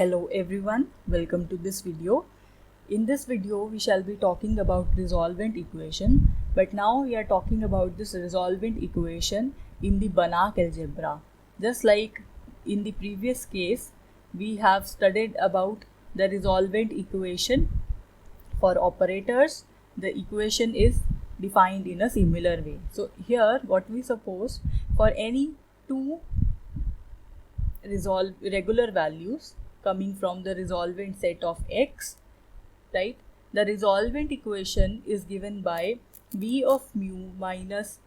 Hello everyone, welcome to this video. In this video we shall be talking about resolvent equation, but now we are talking about this resolvent equation in the Banach algebra. Just like in the previous case, we have studied about the resolvent equation for operators. The equation is defined in a similar way. So here what we suppose, for any two regular values coming from the resolvent set of x, right? The resolvent equation is given by v of mu minus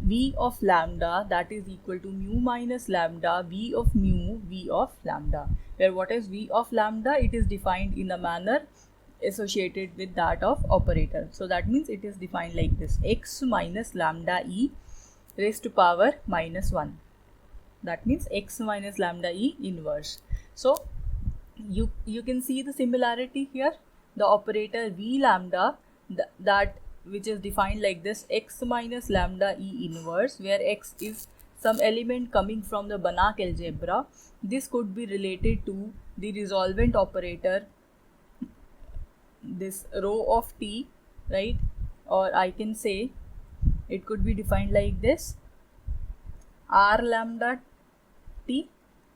v of lambda, that is equal to mu minus lambda v of mu v of lambda, where what is v of lambda, it is defined in a manner associated with that of operator. So that means it is defined like this: x minus lambda e raised to power minus 1. That means x minus lambda e inverse. So you can see the similarity here. The operator v lambda, that which is defined like this, x minus lambda e inverse, where x is some element coming from the Banach algebra. This could be related to the resolvent operator, this rho of t, right? Or I can say it could be defined like this: r lambda t,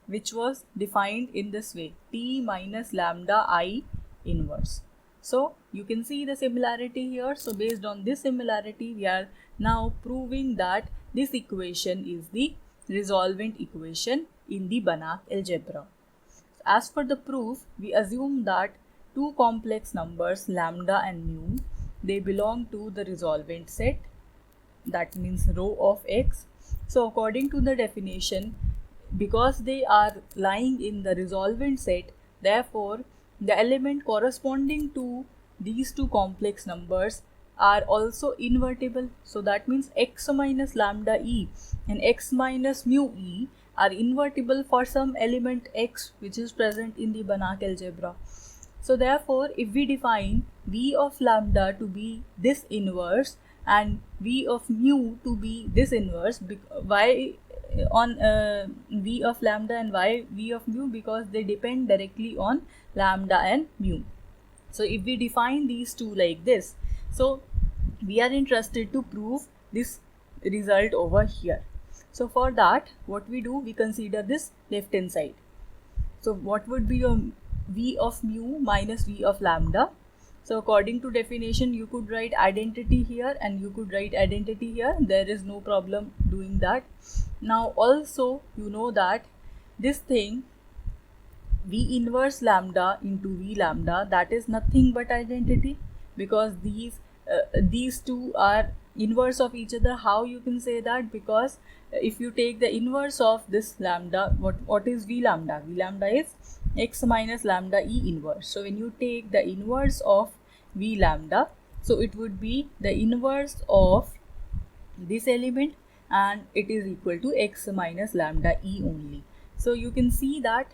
which was defined in this way, t minus lambda I inverse. So you can see the similarity here. So based on this similarity, we are now proving that this equation is the resolvent equation in the Banach algebra. As for the proof, we assume that two complex numbers lambda and mu, they belong to the resolvent set, that means rho of x. So according to the definition, because they are lying in the resolvent set, therefore the element corresponding to these two complex numbers are also invertible. So that means x minus lambda e and x minus mu e are invertible for some element x which is present in the Banach algebra. So therefore, if we define v of lambda to be this inverse and v of mu to be this inverse, why on v of lambda and why v of mu? Because they depend directly on lambda and mu. So if we define these two like this, so we are interested to prove this result over here. So for that, what we do, we consider this left hand side. So what would be your v of mu minus v of lambda? So according to definition, you could write identity here and you could write identity here. There is no problem doing that. Now also you know that this thing v inverse lambda into v lambda, that is nothing but identity, because these two are inverse of each other. How you can say that? Because if you take the inverse of this lambda, what is v lambda? V lambda is x minus lambda e inverse. So when you take the inverse of v lambda, so it would be the inverse of this element and it is equal to x minus lambda e only. So you can see that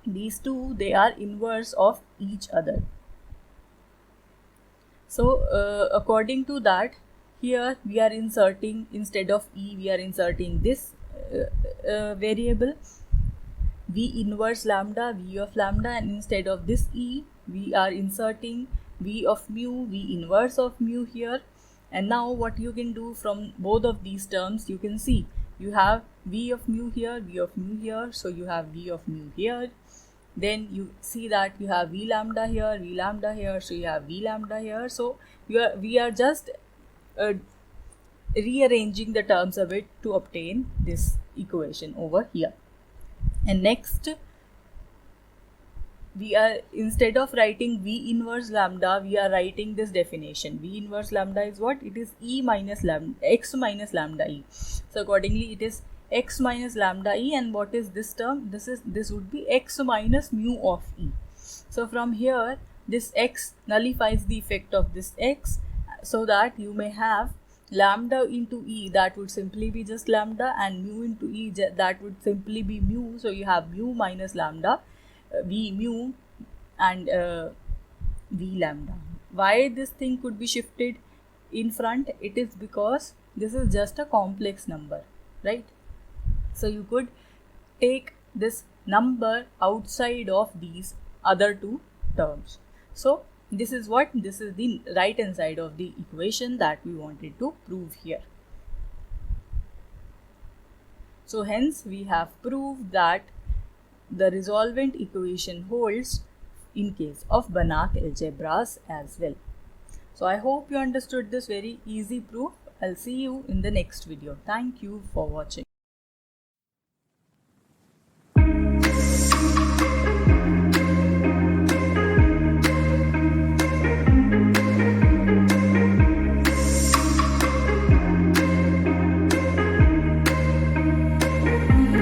these two, they are inverse of each other. So according to that, here we are inserting, instead of e, we are inserting this variable v inverse lambda, v of lambda, and instead of this e, we are inserting v of mu, v inverse of mu here. And now what you can do from both of these terms, you can see you have v of mu here, v of mu here, so you have v of mu here. Then you see that you have v lambda here, v lambda here, so you have v lambda here. So we are just rearranging the terms a bit to obtain this equation over here. And next, we are, instead of writing v inverse lambda, we are writing this definition. V inverse lambda is what? It is e minus lambda, x minus lambda e. So accordingly it is x minus lambda e, and what is this term? This would be x minus mu of e. So from here, this x nullifies the effect of this x, so that you may have lambda into e, that would simply be just lambda, and mu into e, that would simply be mu. So you have mu minus lambda, v mu and v lambda. Why this thing could be shifted in front? It is because this is just a complex number, right? So you could take this number outside of these other two terms. So this is the right hand side of the equation that we wanted to prove here. So hence we have proved that the resolvent equation holds in case of Banach algebras as well. So I hope you understood this very easy proof. I'll see you in the next video. Thank you for watching.